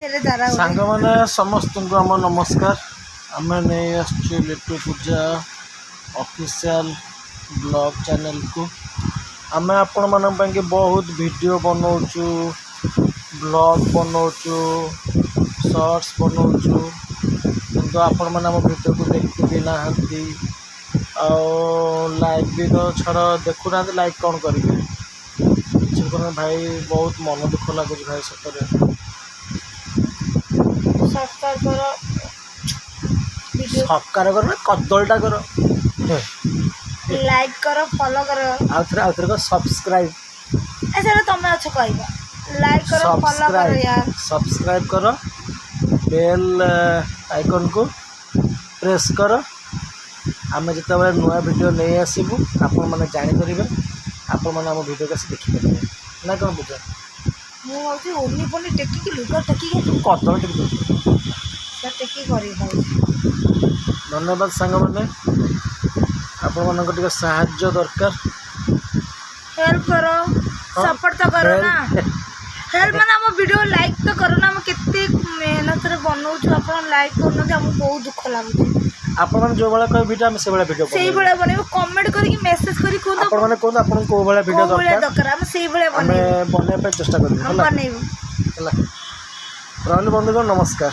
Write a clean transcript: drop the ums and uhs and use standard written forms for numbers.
सांग मैंने समस्त को आम नमस्कार। आम नहीं आसु लिट्टू पूजा ऑफिशियल ब्लॉग चैनल को आम आपण मान बहुत वीडियो बनाऊचु ब्लॉग बनाऊचु शॉर्ट्स बनाऊचु किंतु आपण मैंने आम वीडियो को देखु भी ना लाइक भी तो छड़ देखु ना लाइक कौन करेंगे भाई बहुत मन दुख लगुच भाई सतरे सब्सक्राइब करो ना कदलटा करो लाइक करो फॉलो करो आउ थे सब्सक्राइब ऐसा तुम अच्छे कहबा लाइक करो फॉलो करो यार सब्सक्राइब करो बेल आइकन को प्रेस करो आम जिते नुआ वीडियो नहीं आसबू आपण मैंने जापर आपण मैंने आम वीडियो को देखिपारे ना कौन बुझा मुझे ओनी पनी टेकी लुगा टेकी कदल टेक टेकी करी भाई धन्यवाद सांग मैंने आपण मान साहाय्य दरकार हेल्प करो सपोर्ट तो करो ना हेल्प माने हम वीडियो लाइक तो करो ना हम कितने मेहनत रे बनाउछु आपण लाइक करनो कि हमको बहुत दुख लागु आपण मान जो वाला कोई वीडियो हम से वाला वीडियो सही बळे बनेबो कमेंट करी मैसेज करी को आपण माने कोन आपण को वाला वीडियो दरकार हम सही बळे बने पे चेष्टा करबो हम बनेबो हला रहले बंधुगण नमस्कार।